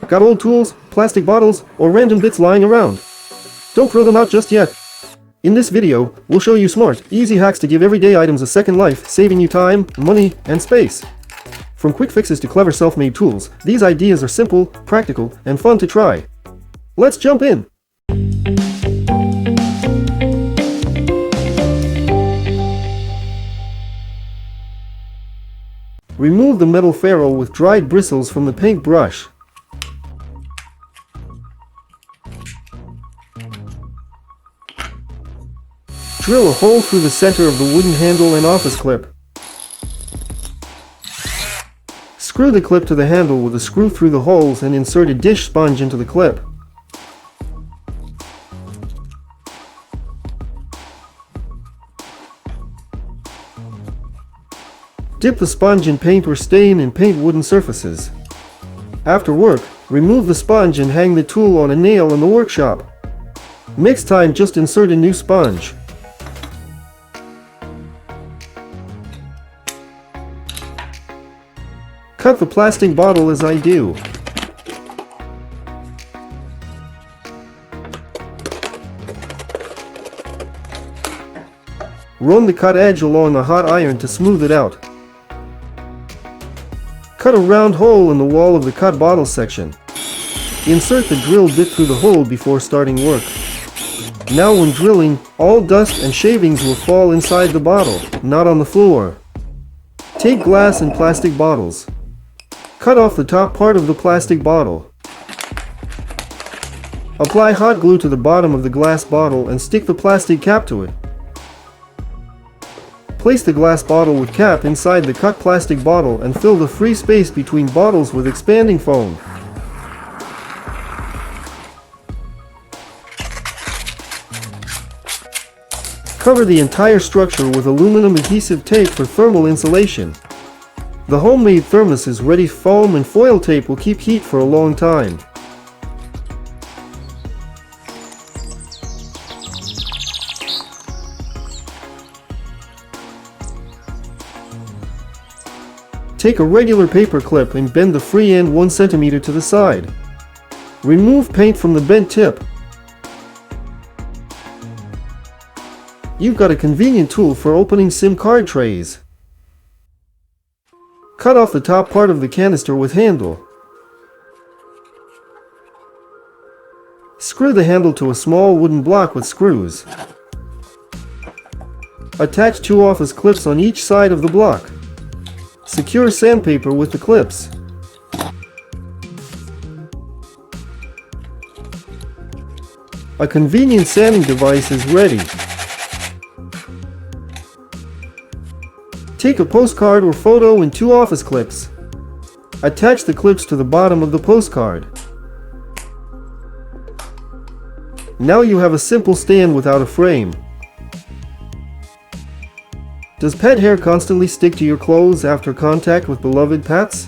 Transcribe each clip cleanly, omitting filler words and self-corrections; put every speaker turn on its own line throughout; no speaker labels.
Got old tools, plastic bottles, or random bits lying around? Don't throw them out just yet. In this video, we'll show you smart, easy hacks to give everyday items a second life, saving you time, money, and space. From quick fixes to clever self-made tools, these ideas are simple, practical, and fun to try. Let's jump in! Remove the metal ferrule with dried bristles from the paint brush. Drill a hole through the center of the wooden handle and office clip. Screw the clip to the handle with a screw through the holes and insert a dish sponge into the clip. Dip the sponge in paint or stain and paint wooden surfaces. After work, remove the sponge and hang the tool on a nail in the workshop. Next time, just insert a new sponge. Cut the plastic bottle as I do. Run the cut edge along the hot iron to smooth it out. Cut a round hole in the wall of the cut bottle section. Insert the drill bit through the hole before starting work. Now when drilling, all dust and shavings will fall inside the bottle, not on the floor. Take glass and plastic bottles. Cut off the top part of the plastic bottle. Apply hot glue to the bottom of the glass bottle and stick the plastic cap to it. Place the glass bottle with cap inside the cut plastic bottle and fill the free space between bottles with expanding foam. Cover the entire structure with aluminum adhesive tape for thermal insulation. The homemade thermoses ready foam and foil tape will keep heat for a long time. Take a regular paper clip and bend the free end 1 cm to the side. Remove paint from the bent tip. You've got a convenient tool for opening SIM card trays. Cut off the top part of the canister with handle. Screw the handle to a small wooden block with screws. Attach 2 office clips on each side of the block. Secure sandpaper with the clips. A convenient sanding device is ready. Take a postcard or photo and 2 office clips. Attach the clips to the bottom of the postcard. Now you have a simple stand without a frame. Does pet hair constantly stick to your clothes after contact with beloved pets?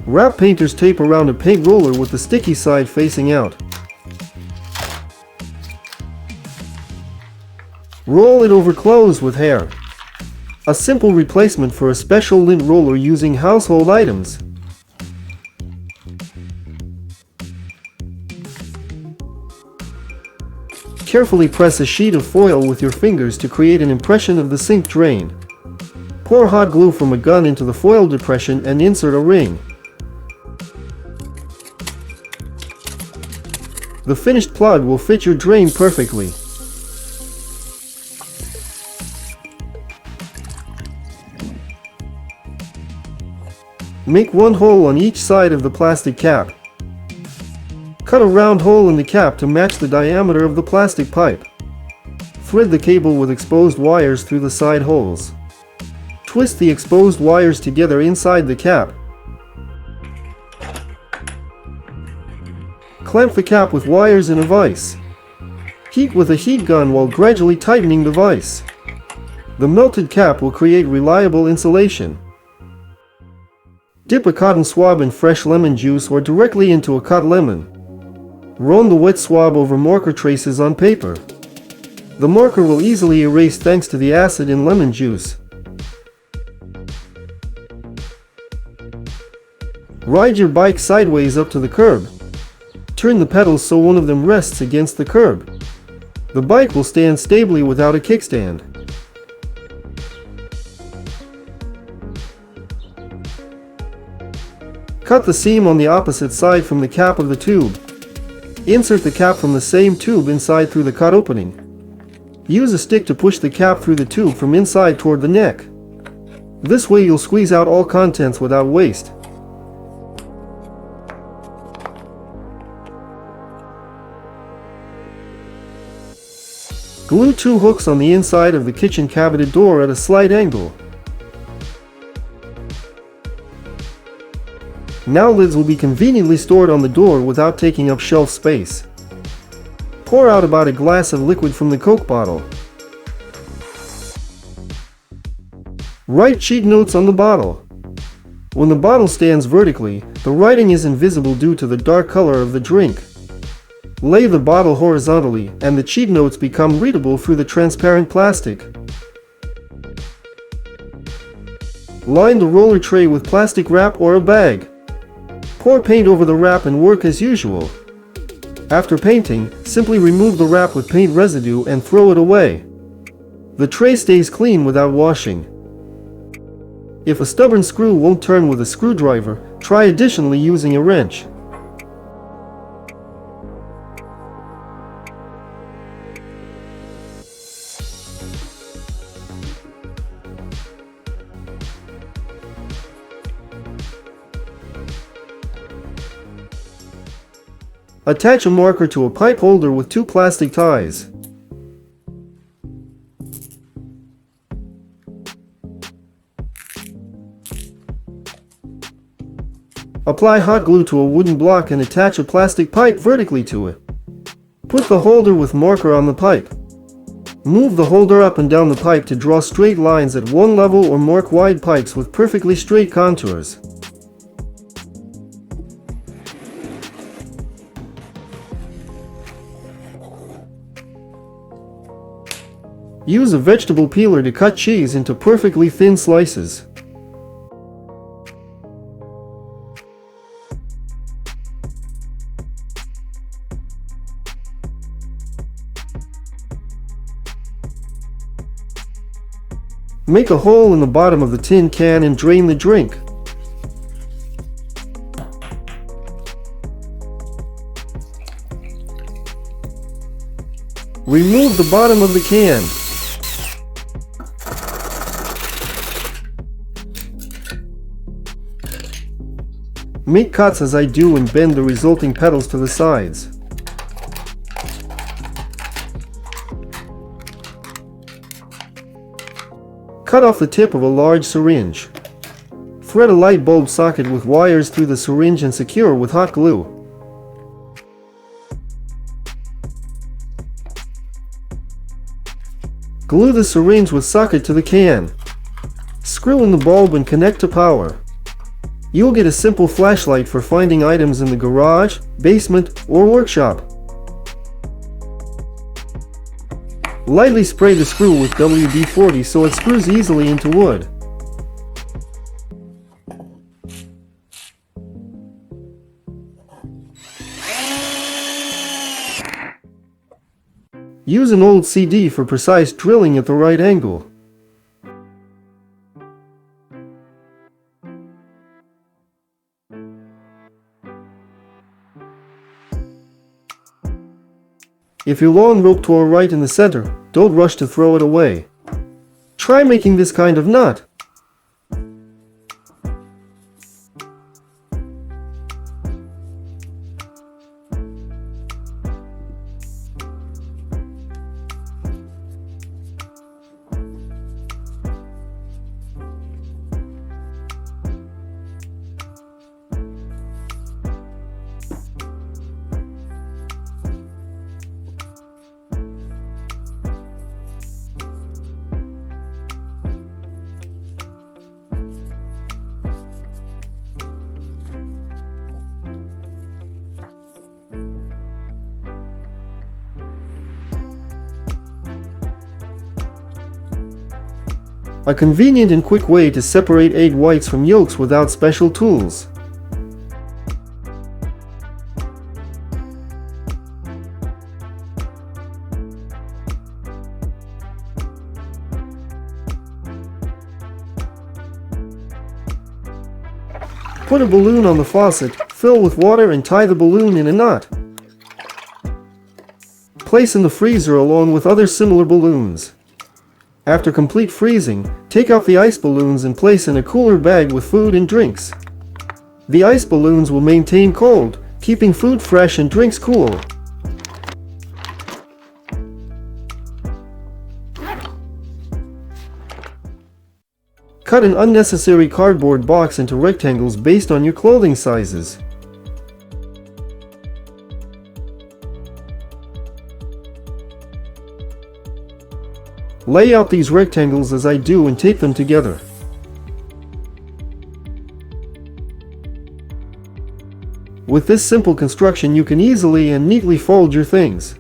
Wrap painter's tape around a paint roller with the sticky side facing out. Roll it over clothes with hair. A simple replacement for a special lint roller using household items. Carefully press a sheet of foil with your fingers to create an impression of the sink drain. Pour hot glue from a gun into the foil depression and insert a ring. The finished plug will fit your drain perfectly. Make 1 hole on each side of the plastic cap. Cut a round hole in the cap to match the diameter of the plastic pipe. Thread the cable with exposed wires through the side holes. Twist the exposed wires together inside the cap. Clamp the cap with wires in a vise. Heat with a heat gun while gradually tightening the vise. The melted cap will create reliable insulation. Dip a cotton swab in fresh lemon juice or directly into a cut lemon. Run the wet swab over marker traces on paper. The marker will easily erase thanks to the acid in lemon juice. Ride your bike sideways up to the curb. Turn the pedals so one of them rests against the curb. The bike will stand stably without a kickstand. Cut the seam on the opposite side from the cap of the tube. Insert the cap from the same tube inside through the cut opening. Use a stick to push the cap through the tube from inside toward the neck. This way you'll squeeze out all contents without waste. Glue 2 hooks on the inside of the kitchen cabinet door at a slight angle. Now lids will be conveniently stored on the door without taking up shelf space. Pour out about a glass of liquid from the Coke bottle. Write cheat notes on the bottle. When the bottle stands vertically, the writing is invisible due to the dark color of the drink. Lay the bottle horizontally, and the cheat notes become readable through the transparent plastic. Line the roller tray with plastic wrap or a bag. Pour paint over the wrap and work as usual. After painting, simply remove the wrap with paint residue and throw it away. The tray stays clean without washing. If a stubborn screw won't turn with a screwdriver, try additionally using a wrench. Attach a marker to a pipe holder with 2 plastic ties. Apply hot glue to a wooden block and attach a plastic pipe vertically to it. Put the holder with marker on the pipe. Move the holder up and down the pipe to draw straight lines at one level or mark wide pipes with perfectly straight contours. Use a vegetable peeler to cut cheese into perfectly thin slices. Make a hole in the bottom of the tin can and drain the drink. Remove the bottom of the can. Make cuts as I do and bend the resulting petals to the sides. Cut off the tip of a large syringe. Thread a light bulb socket with wires through the syringe and secure with hot glue. Glue the syringe with socket to the can. Screw in the bulb and connect to power. You'll get a simple flashlight for finding items in the garage, basement, or workshop. Lightly spray the screw with WD-40 so it screws easily into wood. Use an old CD for precise drilling at the right angle. If your lawn rope tore right in the center, don't rush to throw it away. Try making this kind of knot. A convenient and quick way to separate egg whites from yolks without special tools. Put a balloon on the faucet, fill with water and tie the balloon in a knot. Place in the freezer along with other similar balloons. After complete freezing, take out the ice balloons and place in a cooler bag with food and drinks. The ice balloons will maintain cold, keeping food fresh and drinks cool. Cut an unnecessary cardboard box into rectangles based on your clothing sizes. Lay out these rectangles as I do and tape them together. With this simple construction, you can easily and neatly fold your things.